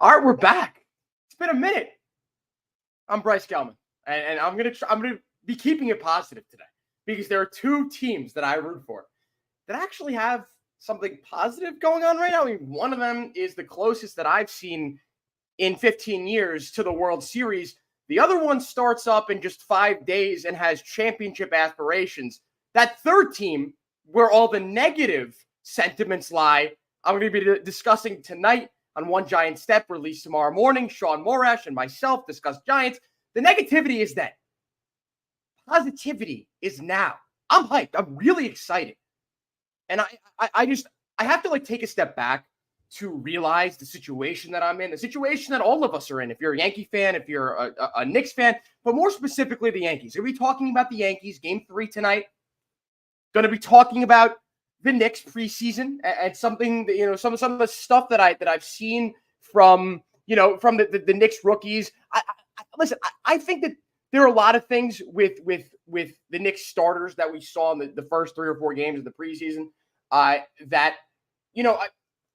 All right, we're back. It's been a minute. I'm Bryce Gelman, and I'm gonna be keeping it positive today because there are two teams that I root for that actually have something positive going on right now. I mean, one of them is the closest that I've seen in 15 years to the World Series. The other one starts up in just 5 days and has championship aspirations. That third team, where all the negative sentiments lie, I'm going to be discussing tonight on One Giant Step, released tomorrow morning. Sean Morash and myself discuss Giants. The negativity is then. Positivity is now. I'm hyped. I'm really excited. And I have to take a step back to realize the situation that I'm in, the situation that all of us are in. If you're a Yankee fan, if you're a Knicks fan, but more specifically the Yankees. We're going to be talking about the Yankees, Game 3 tonight. Going to be talking about the Knicks preseason and something that, some of the stuff that I've seen from the Knicks rookies. Listen, I think that there are a lot of things with the Knicks starters that we saw in the first 3 or 4 games of the preseason that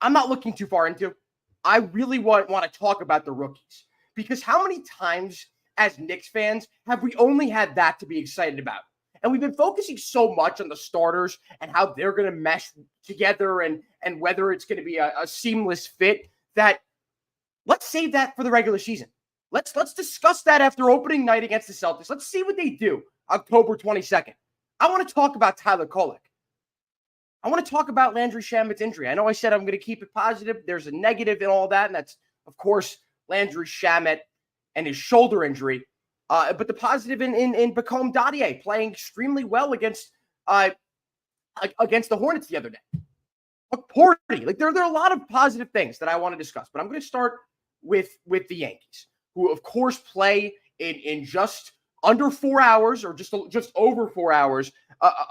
I'm not looking too far into. I really want to talk about the rookies, because how many times as Knicks fans have we only had that to be excited about? And we've been focusing so much on the starters and how they're going to mesh together and whether it's going to be a seamless fit, that let's save that for the regular season. Let's discuss that after opening night against the Celtics. Let's see what they do October 22nd. I want to talk about Tyler Kolek. I want to talk about Landry Shamet's injury. I know I said I'm going to keep it positive. There's a negative in all that, and that's, of course, Landry Shamet and his shoulder injury. But the positive in Bacome Dadier playing extremely well against the Hornets the other day. Porty, there are a lot of positive things that I want to discuss, but I'm going to start with the Yankees, who of course play in just under 4 hours, or just over 4 hours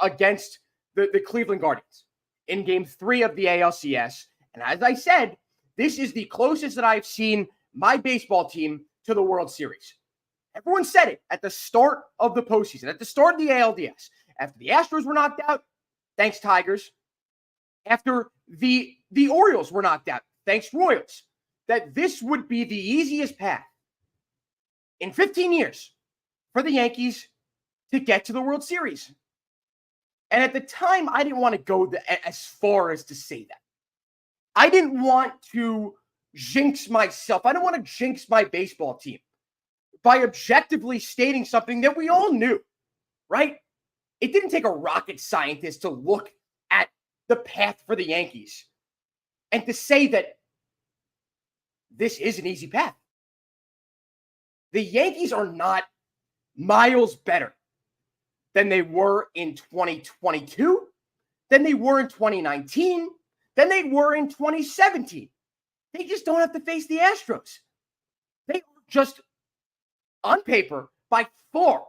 against the Cleveland Guardians in Game 3 of the ALCS. And as I said, this is the closest that I've seen my baseball team to the World Series. Everyone said it at the start of the postseason, at the start of the ALDS. After the Astros were knocked out, thanks Tigers. After the Orioles were knocked out, thanks Royals. That this would be the easiest path in 15 years for the Yankees to get to the World Series. And at the time, I didn't want to go as far as to say that. I didn't want to jinx myself. I don't want to jinx my baseball team by objectively stating something that we all knew, right? It didn't take a rocket scientist to look at the path for the Yankees and to say that this is an easy path. The Yankees are not miles better than they were in 2022, than they were in 2019, than they were in 2017. They just don't have to face the Astros. They are just, on paper, by far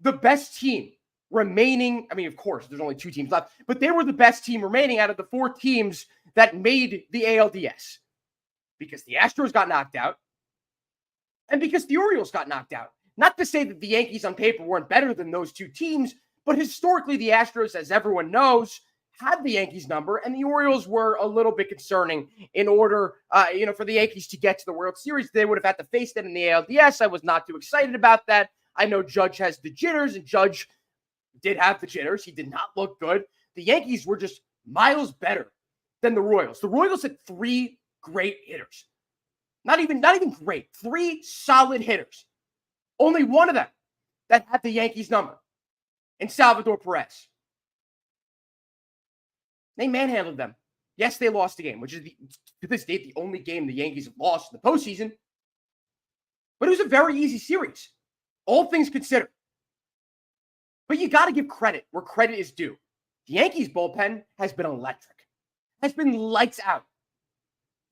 the best team remaining. I mean, of course, there's only 2 teams left, but they were the best team remaining out of the 4 teams that made the ALDS, because the Astros got knocked out and because the Orioles got knocked out. Not to say that the Yankees on paper weren't better than those 2 teams, but historically the Astros, as everyone knows, had the Yankees number, and the Orioles were a little bit concerning in order, for the Yankees to get to the World Series. They would have had to face them in the ALDS. I was not too excited about that. I know Judge has the jitters, and Judge did have the jitters. He did not look good. The Yankees were just miles better than the Royals. The Royals had 3 great hitters. Not even great. 3 solid hitters. Only one of them that had the Yankees number, and Salvador Perez. They manhandled them. Yes, they lost the game, which is to this date the only game the Yankees have lost in the postseason. But it was a very easy series, all things considered. But you got to give credit where credit is due. The Yankees bullpen has been electric, has been lights out.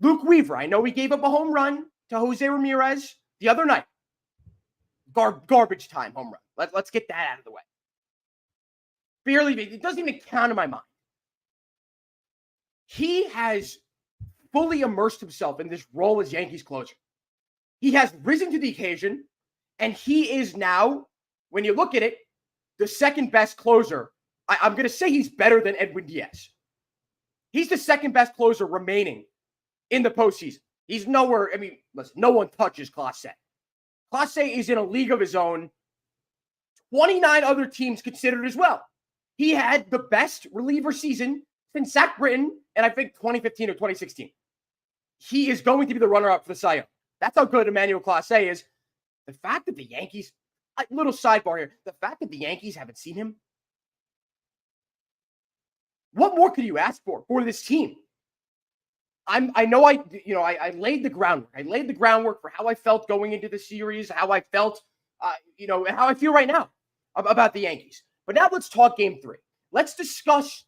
Luke Weaver, I know he gave up a home run to Jose Ramirez the other night. Garbage time home run. Let's get that out of the way. Barely, it doesn't even count in my mind. He has fully immersed himself in this role as Yankees closer. He has risen to the occasion, and he is now, when you look at it, the second best closer. I'm going to say he's better than Edwin Diaz. He's the second best closer remaining in the postseason. He's nowhere. I mean, listen, no one touches Clase. Clase is in a league of his own. 29 other teams considered as well. He had the best reliever season since Zach Britton, and I think 2015 or 2016. He is going to be the runner-up for the Cy Young. That's how good Emmanuel Clase is. The fact that the Yankees, little sidebar here, the fact that the Yankees haven't seen him, what more could you ask for this team? I laid the groundwork. I laid the groundwork for how I felt going into the series, how I felt, and how I feel right now about the Yankees. But now let's talk Game 3. Let's discuss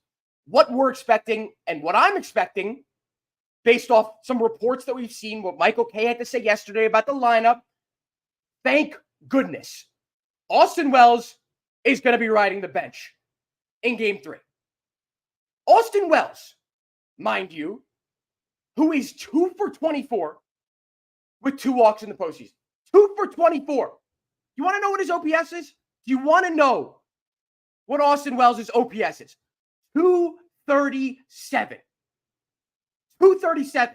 what we're expecting and what I'm expecting based off some reports that we've seen, what Michael Kay had to say yesterday about the lineup. Thank goodness Austin Wells is going to be riding the bench in Game 3. Austin Wells, mind you, who is 2 for 24 with 2 walks in the postseason. 2 for 24. You want to know what his OPS is? Do you want to know what Austin Wells' OPS is? 237. 237.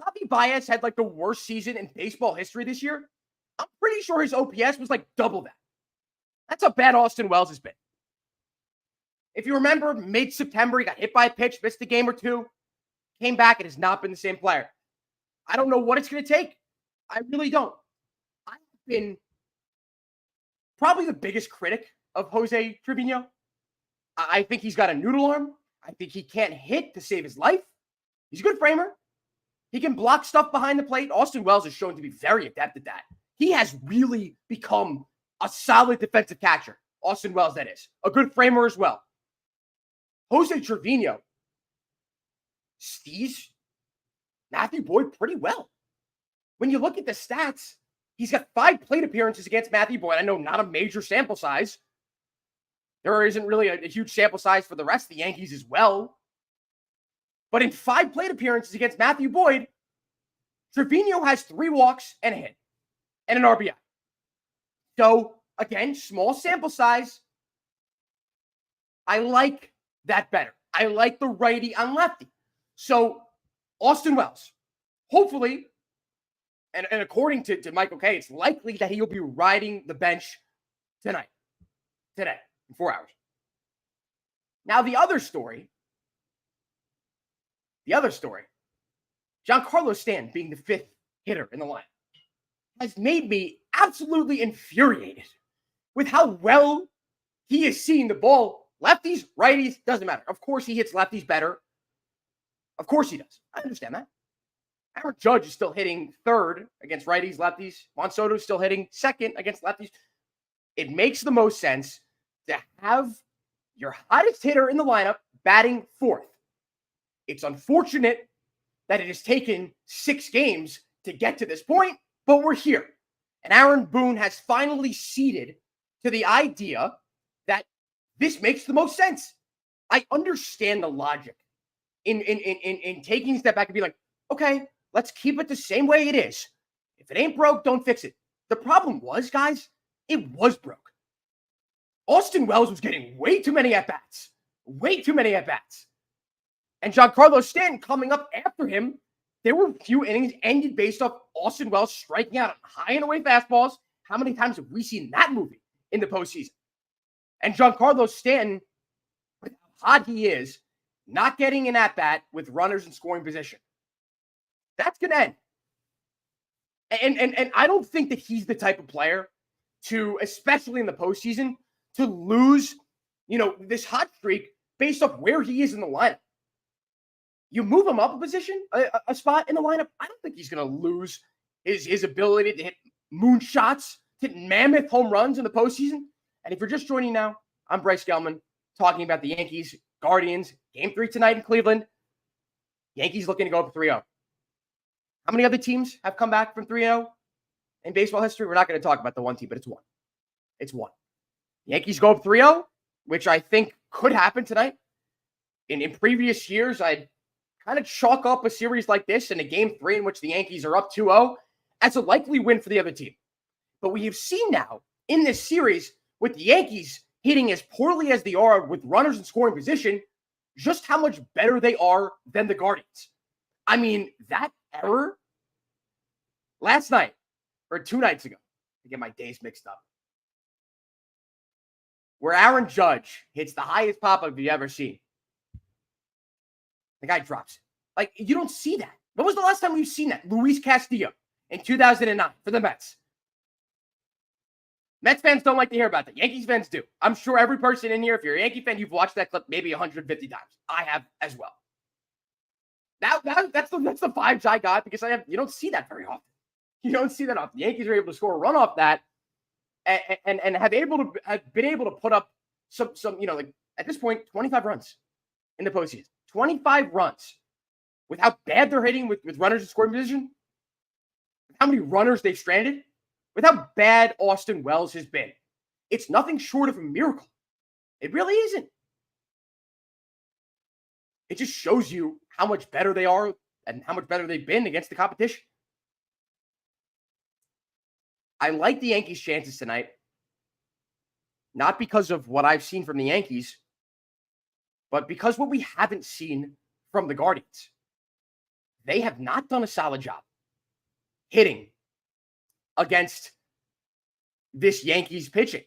Javi Baez had like the worst season in baseball history this year. I'm pretty sure his OPS was like double that. That's how bad Austin Wells has been. If you remember, mid-September, he got hit by a pitch, missed a game or two, came back, and has not been the same player. I don't know what it's going to take. I really don't. I've been probably the biggest critic of Jose Trevino. I think he's got a noodle arm. I think he can't hit to save his life. He's a good framer. He can block stuff behind the plate. Austin Wells is shown to be very adept at that. He has really become a solid defensive catcher. Austin Wells, that is. A good framer as well. Jose Trevino sees Matthew Boyd pretty well. When you look at the stats, he's got 5 plate appearances against Matthew Boyd. I know not a major sample size. There isn't really a huge sample size for the rest of the Yankees as well. But in 5 plate appearances against Matthew Boyd, Trevino has 3 walks and a hit and an RBI. So, again, small sample size. I like that better. I like the righty on lefty. So, Austin Wells, hopefully, and according to Michael Kay, it's likely that he'll be riding the bench today, in 4 hours. Now, the other story, Giancarlo Stanton being the 5th hitter in the lineup, has made me absolutely infuriated with how well he is seeing the ball. Lefties, righties, doesn't matter. Of course, he hits lefties better. Of course he does. I understand that. Aaron Judge is still hitting 3rd against righties, lefties. Juan Soto is still hitting 2nd against lefties. It makes the most sense to have your hottest hitter in the lineup batting 4th. It's unfortunate that it has taken 6 games to get to this point, but we're here. And Aaron Boone has finally ceded to the idea that this makes the most sense. I understand the logic in taking a step back and be like, okay, let's keep it the same way it is. If it ain't broke, don't fix it. The problem was, guys, it was broke. Austin Wells was getting way too many at-bats. Way too many at-bats. And Giancarlo Stanton coming up after him, there were a few innings ended based off Austin Wells striking out on high and away fastballs. How many times have we seen that movie in the postseason? And Giancarlo Stanton, with how hot he is, not getting an at-bat with runners in scoring position. That's going to end. And I don't think that he's the type of player to, especially in the postseason, to lose, this hot streak based off where he is in the lineup. You move him up a position, a spot in the lineup, I don't think he's going to lose his ability to hit moonshots, to hit mammoth home runs in the postseason. And if you're just joining now, I'm Bryce Gelman talking about the Yankees-Guardians, Game 3 tonight in Cleveland. Yankees looking to go up 3-0. How many other teams have come back from 3-0 in baseball history? We're not going to talk about the one team, but it's one. It's one. Yankees go up 3-0, which I think could happen tonight. In previous years, I'd kind of chalk up a series like this in a Game 3 in which the Yankees are up 2-0 as a likely win for the other team. But we have seen now in this series with the Yankees hitting as poorly as they are with runners in scoring position, just how much better they are than the Guardians. I mean, that error last night or 2 nights ago, I get my days mixed up, where Aaron Judge hits the highest pop-up you've ever seen. The guy drops it. Like, you don't see that. When was the last time we've seen that? Luis Castillo in 2009 for the Mets. Mets fans don't like to hear about that. Yankees fans do. I'm sure every person in here, if you're a Yankee fan, you've watched that clip maybe 150 times. I have as well. That's the vibes I got because you don't see that very often. You don't see that often. The Yankees are able to score a run off that and have been able to put up some like at this point 25 runs in the postseason. 25 runs with how bad they're hitting with runners in scoring position, how many runners they've stranded, with how bad Austin Wells has been. It's nothing short of a miracle. It really isn't. It just shows you how much better they are and how much better they've been against the competition. I like the Yankees' chances tonight, not because of what I've seen from the Yankees, but because what we haven't seen from the Guardians. They have not done a solid job hitting against this Yankees pitching.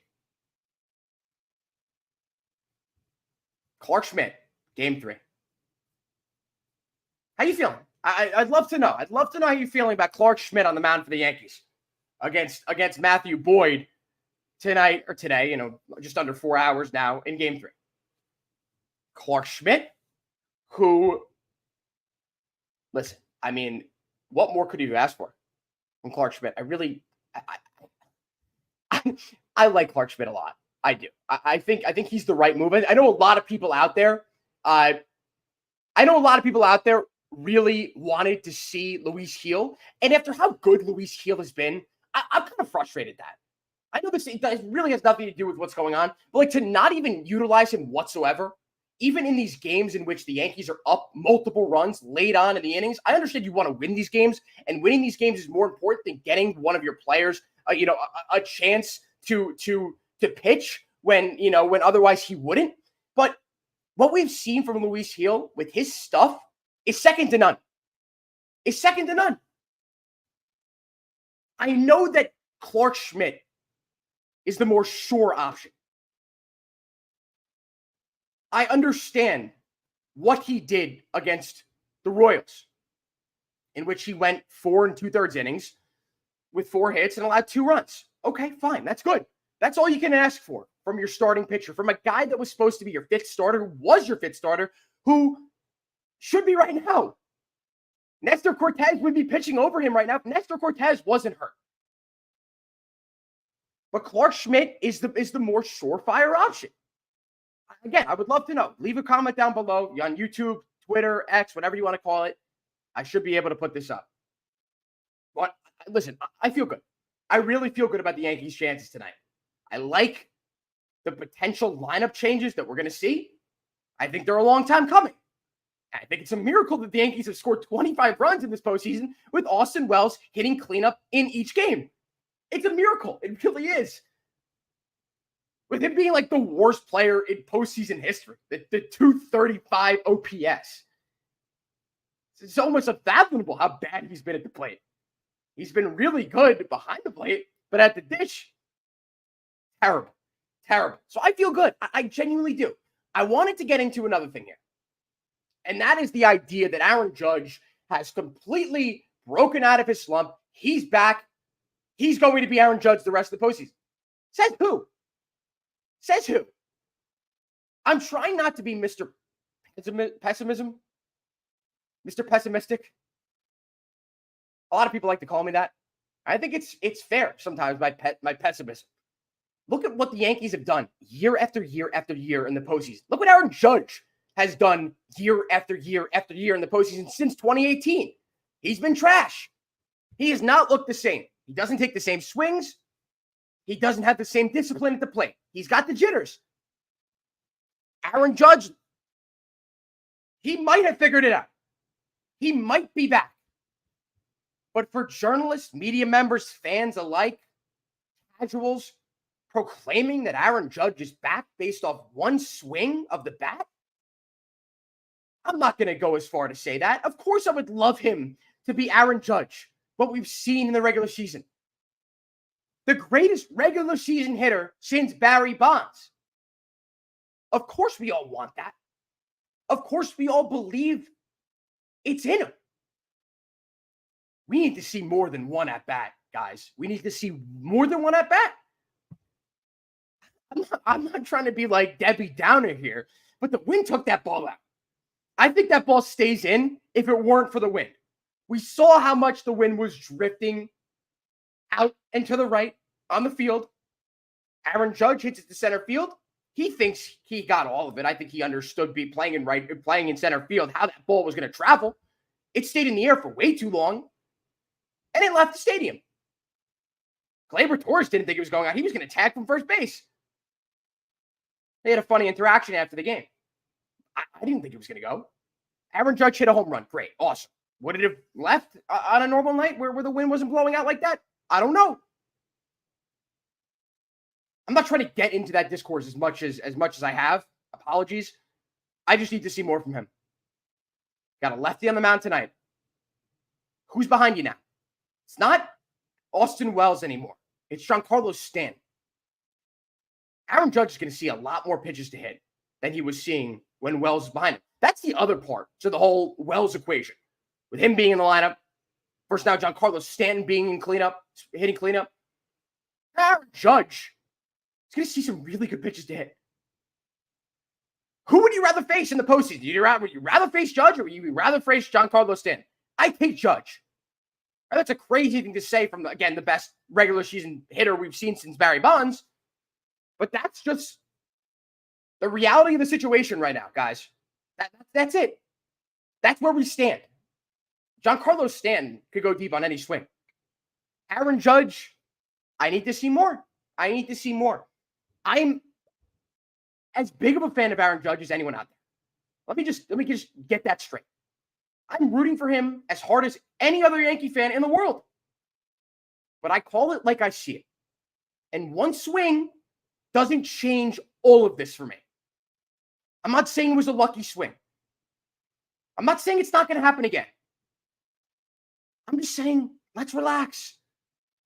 Clarke Schmidt, Game 3. How you feeling? I'd love to know. I'd love to know how you're feeling about Clarke Schmidt on the mound for the Yankees against Matthew Boyd tonight or today, just under 4 hours now in Game 3. Clarke Schmidt, who, listen, I mean, what more could you ask for from Clarke Schmidt? I like Clarke Schmidt a lot. I do. I think he's the right move. I know a lot of people out there. Really wanted to see Luis Gil, and after how good Luis Gil has been, I'm kind of frustrated that. I know it really has nothing to do with what's going on, but like to not even utilize him whatsoever, even in these games in which the Yankees are up multiple runs late on in the innings. I understand you want to win these games, and winning these games is more important than getting one of your players, a chance to pitch when otherwise he wouldn't. But what we've seen from Luis Gil with his stuff is second to none. I know that Clarke Schmidt is the more sure option. I understand what he did against the Royals, in which he went 4 2/3 innings with 4 hits and allowed 2 runs. Okay, fine. That's good. That's all you can ask for from your starting pitcher, from a guy that was supposed to be your 5th starter, who was your 5th starter, who should be right now. Nestor Cortez would be pitching over him right now if Nestor Cortez wasn't hurt. But Clarke Schmidt is the more surefire option. Again, I would love to know. Leave a comment down below on YouTube, Twitter, X, whatever you want to call it. I should be able to put this up. But listen, I feel good. I really feel good about the Yankees' chances tonight. I like the potential lineup changes that we're going to see. I think they're a long time coming. I think it's a miracle that the Yankees have scored 25 runs in this postseason with Austin Wells hitting cleanup in each game. It's a miracle. It really is. With him being like the worst player in postseason history, the 235 OPS. It's almost unfathomable how bad he's been at the plate. He's been really good behind the plate, but at the dish, terrible. So I feel good. I genuinely do. I wanted to get into another thing here. And that is the idea that Aaron Judge has completely broken out of his slump. He's back. He's going to be Aaron Judge the rest of the postseason. Says who? I'm trying not to be Mr. Pessimism, Mr. Pessimistic. A lot of people like to call me that. I think it's fair sometimes, my pessimism. Look at what the Yankees have done year after year after year in the postseason. Look what Aaron Judge has done year after year after year in the postseason since 2018. He's been trash. He has not looked the same. He doesn't take the same swings. He doesn't have the same discipline at the plate. He's got the jitters. Aaron Judge, he might have figured it out. He might be back. But for journalists, media members, fans alike, casuals, proclaiming that Aaron Judge is back based off one swing of the bat, I'm not going to go as far to say that. Of course, I would love him to be Aaron Judge, what we've seen in the regular season. The greatest regular season hitter since Barry Bonds. Of course, we all want that. Of course, we all believe it's in him. We need to see more than one at bat, guys. We need to see more than one at bat. I'm not trying to be like Debbie Downer here, but the wind took that ball out. I think that ball stays in if it weren't for the wind. We saw how much the wind was drifting out and to the right on the field. Aaron Judge hits it to center field. He thinks he got all of it. I think he understood playing in center field, how that ball was going to travel. It stayed in the air for way too long, and it left the stadium. Gleyber Torres didn't think it was going out. He was going to tag from first base. They had a funny interaction after the game. I didn't think it was going to go. Aaron Judge hit a home run. Great. Awesome. Would it have left on a normal night where the wind wasn't blowing out like that? I don't know. I'm not trying to get into that discourse as much as I have. Apologies. I just need to see more from him. Got a lefty on the mound tonight. Who's behind you now? It's not Austin Wells anymore. It's Giancarlo Stanton. Aaron Judge is going to see a lot more pitches to hit than he was seeing when Wells was behind him. That's the other part to the whole Wells equation. With him being in the lineup, versus now Giancarlo Stanton being in cleanup, hitting cleanup. Aaron Judge is going to see some really good pitches to hit. Who would you rather face in the postseason? Would you rather face Judge or would you rather face Giancarlo Stanton? I take Judge. That's a crazy thing to say from, again, the best regular season hitter we've seen since Barry Bonds. But that's just the reality of the situation right now, guys. That's it. That's where we stand. Giancarlo Stanton could go deep on any swing. Aaron Judge, I need to see more. I need to see more. I'm as big of a fan of Aaron Judge as anyone out there. Let me just get that straight. I'm rooting for him as hard as any other Yankee fan in the world. But I call it like I see it. And one swing doesn't change all of this for me. I'm not saying it was a lucky swing. I'm not saying it's not going to happen again. I'm just saying, let's relax.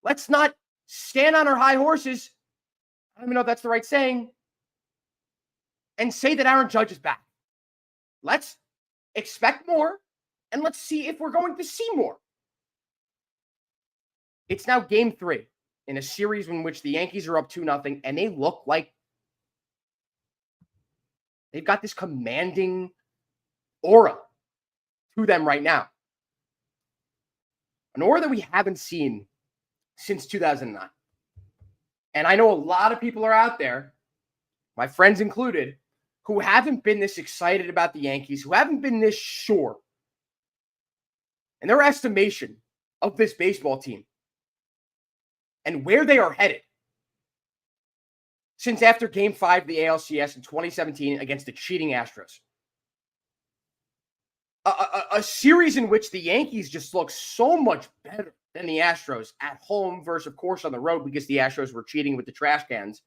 Let's not stand on our high horses. I don't even know if that's the right saying. And say that Aaron Judge is back. Let's expect more, and let's see if we're going to see more. It's now game 3 in a series in which the Yankees are up 2-0, and they look like they've got this commanding aura to them right now. An aura that we haven't seen since 2009. And I know a lot of people are out there, my friends included, who haven't been this excited about the Yankees, who haven't been this sure in their estimation of this baseball team and where they are headed since after Game 5 of the ALCS in 2017 against the cheating Astros. A series in which the Yankees just look so much better than the Astros at home versus, of course, on the road because the Astros were cheating with the trash cans.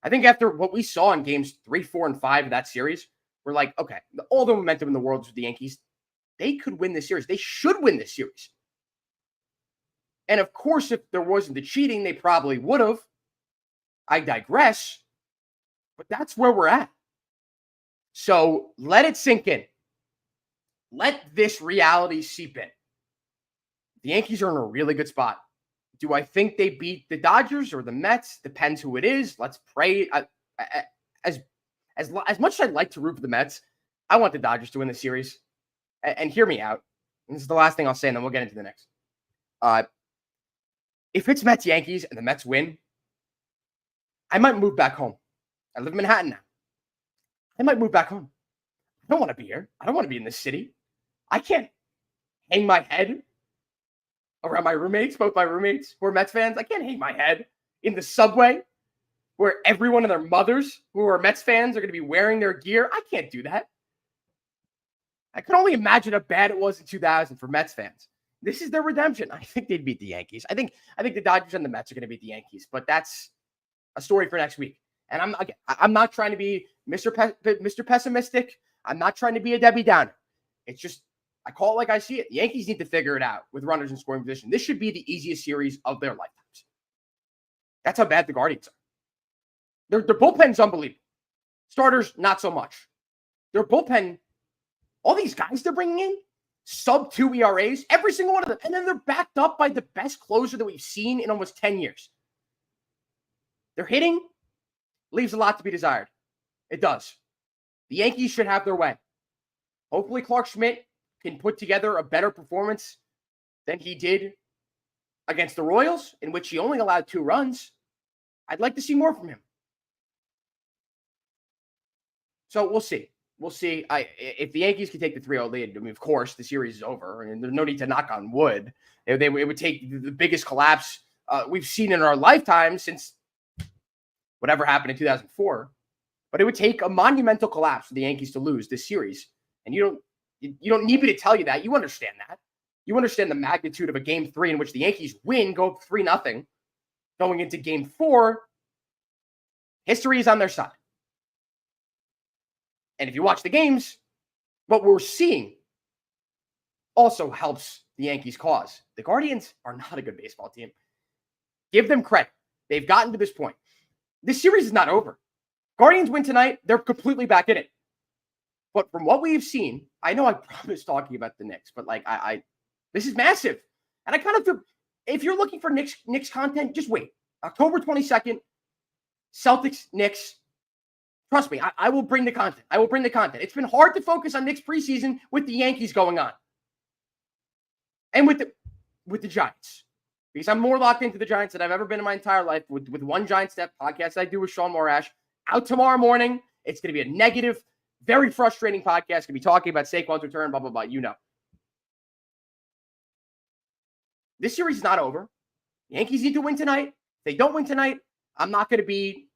I think after what we saw in games 3, 4, and 5 of that series, we're like, okay, all the momentum in the world is with the Yankees. They could win this series. They should win this series. And of course, if there wasn't the cheating, they probably would have. I digress. But that's where we're at. So let it sink in. Let this reality seep in. The Yankees are in a really good spot. Do I think they beat the Dodgers or the Mets? Depends who it is. Let's pray. As much as I'd like to root for the Mets, I want the Dodgers to win the series. And hear me out. And this is the last thing I'll say, and then we'll get into the next. If it's Mets-Yankees and the Mets win, I might move back home. I live in Manhattan now. I might move back home. I don't want to be here. I don't want to be in this city. I can't hang my head around my roommates, both my roommates who are Mets fans. I can't hang my head in the subway where everyone and their mothers who are Mets fans are going to be wearing their gear. I can't do that. I can only imagine how bad it was in 2000 for Mets fans. This is their redemption. I think they'd beat the Yankees. I think the Dodgers and the Mets are going to beat the Yankees, but that's a story for next week. And I'm not trying to be Mr. Pessimistic. I'm not trying to be a Debbie Downer. It's just, I call it like I see it. The Yankees need to figure it out with runners in scoring position. This should be the easiest series of their lifetimes. That's how bad the Guardians are. Their bullpen's unbelievable. Starters, not so much. Their bullpen, all these guys they're bringing in, sub-2 ERAs, every single one of them. And then they're backed up by the best closer that we've seen in almost 10 years. Their hitting leaves a lot to be desired. It does. The Yankees should have their way. Hopefully Clark Schmidt can put together a better performance than he did against the Royals, in which he only allowed 2 runs. I'd like to see more from him. So we'll see. We'll see. If the Yankees can take the 3-0 lead, I mean, of course, the series is over, and there's no need to knock on wood. It would take the biggest collapse we've seen in our lifetime since whatever happened in 2004. But it would take a monumental collapse for the Yankees to lose this series. And you don't need me to tell you that. You understand that. You understand the magnitude of a Game 3 in which the Yankees win, go up 3-0, going into Game 4. History is on their side. And if you watch the games, what we're seeing also helps the Yankees' cause. The Guardians are not a good baseball team. Give them credit. They've gotten to this point. This series is not over. Guardians win tonight. They're completely back in it. But from what we've seen, I know I promised talking about the Knicks, but this is massive. And I kind of feel, if you're looking for Knicks content, just wait. October 22nd, Celtics, Knicks. Trust me, I will bring the content. I will bring the content. It's been hard to focus on Knicks preseason with the Yankees going on. And with the Giants. Because I'm more locked into the Giants than I've ever been in my entire life with One Giant Step podcast I do with Sean Morash. Out tomorrow morning. It's going to be a negative, very frustrating podcast. Going to be talking about Saquon's return, blah, blah, blah. You know. This series is not over. The Yankees need to win tonight. If they don't win tonight, I'm not going to be,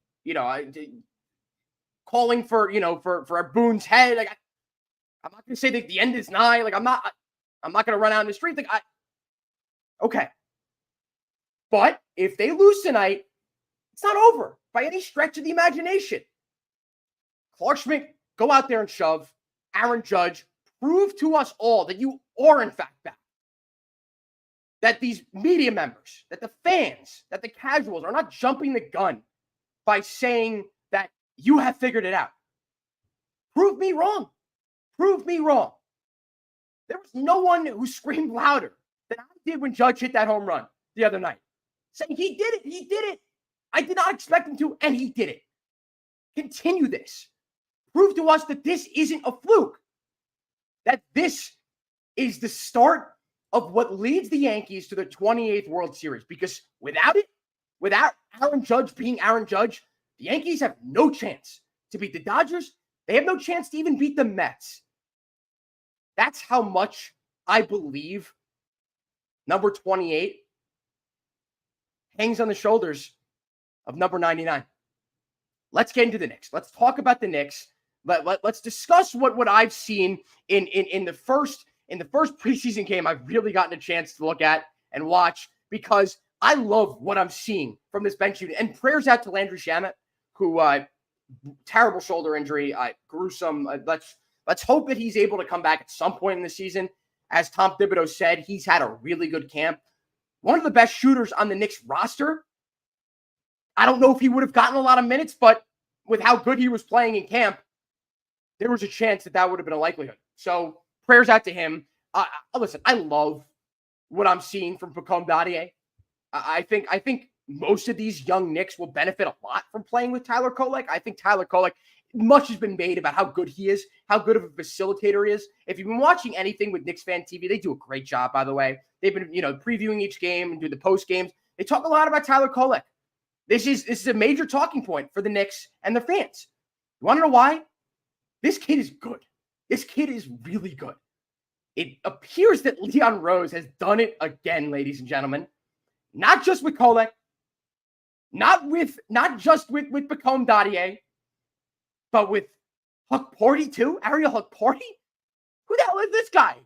calling for a Boone's head. I'm not going to say that the end is nigh. I'm not going to run out in the street. Okay. But if they lose tonight, it's not over by any stretch of the imagination. Clark Schmidt, go out there and shove. Aaron Judge, prove to us all that you are in fact back. That these media members, that the fans, that the casuals are not jumping the gun by saying that you have figured it out. Prove me wrong. Prove me wrong. There was no one who screamed louder than I did when Judge hit that home run the other night. Saying he did it. He did it. I did not expect him to, and he did it. Continue this. Prove to us that this isn't a fluke. That this is the start of what leads the Yankees to their 28th World Series. Because without it, without Aaron Judge being Aaron Judge, the Yankees have no chance to beat the Dodgers. They have no chance to even beat the Mets. That's how much I believe number 28 hangs on the shoulders of number 99. Let's get into the Knicks. Let's talk about the Knicks. Let's discuss what I've seen in the first preseason game I've really gotten a chance to look at and watch, because I love what I'm seeing from this bench unit. And prayers out to Landry Shamet, who terrible shoulder injury, gruesome. Let's hope that he's able to come back at some point in the season. As Tom Thibodeau said, he's had a really good camp. One of the best shooters on the Knicks roster. I don't know if he would have gotten a lot of minutes, but with how good he was playing in camp, there was a chance that would have been a likelihood. So prayers out to him. Listen, I love what I'm seeing from Pacome Dadier. I think most of these young Knicks will benefit a lot from playing with Tyler Kolek. I think Tyler Kolek, much has been made about how good he is, how good of a facilitator he is. If you've been watching anything with Knicks Fan TV, they do a great job, by the way. They've been, previewing each game and do the post games. They talk a lot about Tyler Kolek. This is a major talking point for the Knicks and their fans. You want to know why? This kid is good. This kid is really good. It appears that Leon Rose has done it again, ladies and gentlemen. Not just with Kolek, not just with Pacome Dadier, but with Hukporti too. Ariel Hukporti? Who the hell is this guy?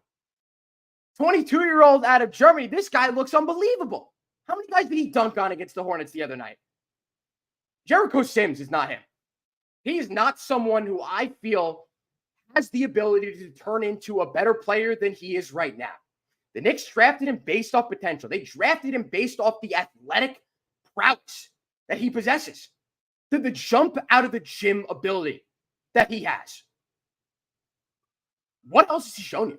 22-year-old out of Germany. This guy looks unbelievable. How many guys did he dunk on against the Hornets the other night? Jericho Sims is not him. He is not someone who I feel has the ability to turn into a better player than he is right now. The Knicks drafted him based off potential. They drafted him based off the athletic prowess that he possesses, the jump out of the gym ability that he has. What else has he shown you?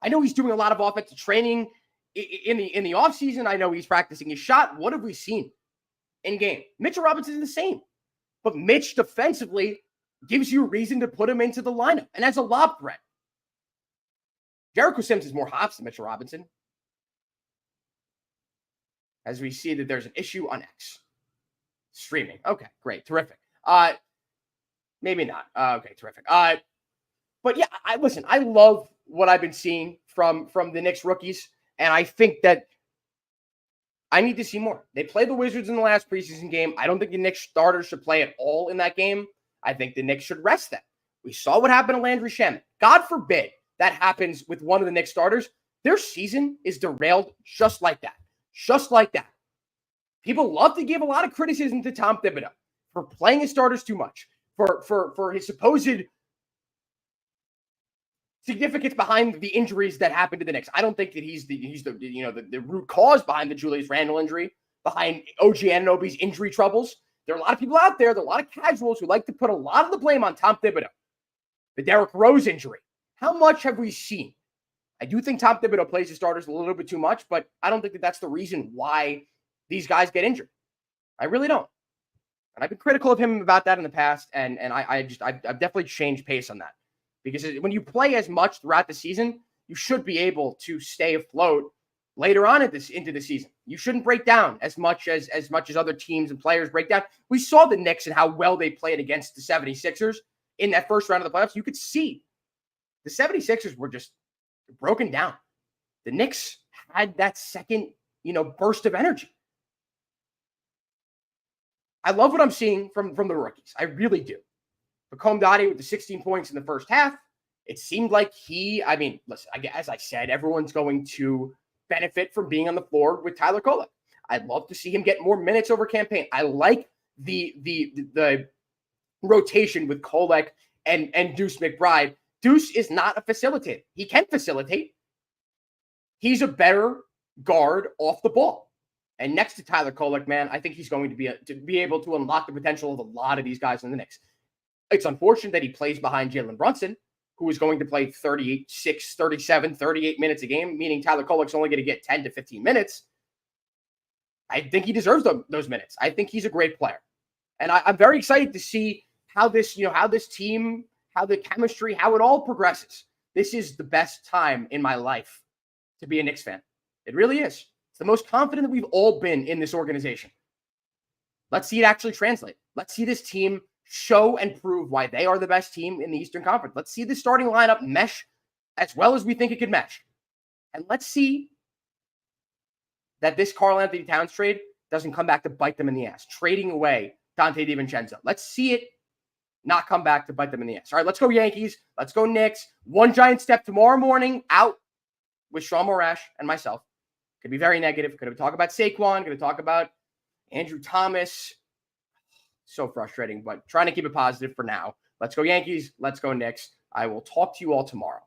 I know he's doing a lot of offensive training in the offseason. I know he's practicing his shot. What have we seen in game? Mitchell Robinson is the same. But Mitch defensively gives you a reason to put him into the lineup. And as a lob threat, Jericho Sims is more hops than Mitchell Robinson. As we see that there's an issue on X. Streaming. Okay, great. Terrific. Maybe not. Okay, terrific. But yeah, I love what I've been seeing from the Knicks rookies. And I think that I need to see more. They played the Wizards in the last preseason game. I don't think the Knicks starters should play at all in that game. I think the Knicks should rest them. We saw what happened to Landry Shamet. God forbid that happens with one of the Knicks starters. Their season is derailed just like that. Just like that. People love to give a lot of criticism to Tom Thibodeau for playing his starters too much, for his supposed significance behind the injuries that happened to the Knicks. I don't think that he's the root cause behind the Julius Randle injury, behind OG Anunoby's injury troubles. There are a lot of people out there, a lot of casuals who like to put a lot of the blame on Tom Thibodeau. The Derrick Rose injury. How much have we seen? I do think Tom Thibodeau plays his starters a little bit too much, but I don't think that that's the reason why these guys get injured. I really don't. And I've been critical of him about that in the past, and I've definitely changed pace on that. Because when you play as much throughout the season, you should be able to stay afloat later on into the season. You shouldn't break down as much as other teams and players break down. We saw the Knicks and how well they played against the 76ers in that first round of the playoffs. You could see the 76ers were just broken down. The Knicks had that second, burst of energy. I love what I'm seeing from the rookies. I really do. Hakeem Dottie with the 16 points in the first half. It seemed like listen, as I said, everyone's going to benefit from being on the floor with Tyler Kolek. I'd love to see him get more minutes over campaign. I like the rotation with Kolek and Deuce McBride. Deuce is not a facilitator. He can facilitate. He's a better guard off the ball. And next to Tyler Kolek, man, I think he's going to be able to unlock the potential of a lot of these guys in the Knicks. It's unfortunate that he plays behind Jalen Brunson, who is going to play 36, 37, 38 minutes a game, meaning Tyler Kolek's only going to get 10 to 15 minutes. I think he deserves those minutes. I think he's a great player. And I'm very excited to see how this team, how the chemistry, how it all progresses. This is the best time in my life to be a Knicks fan. It really is. It's the most confident that we've all been in this organization. Let's see it actually translate. Let's see this team show and prove why they are the best team in the Eastern Conference. Let's see the starting lineup mesh as well as we think it could mesh. And let's see that this Karl-Anthony Towns trade doesn't come back to bite them in the ass, trading away Dante DiVincenzo. Let's see it not come back to bite them in the ass. All right, let's go Yankees. Let's go Knicks. One giant step tomorrow morning out with Sean Morash and myself. Could be very negative. Could have talked about Saquon. Could have talked about Andrew Thomas. So frustrating, but trying to keep it positive for now. Let's go Yankees. Let's go Knicks. I will talk to you all tomorrow.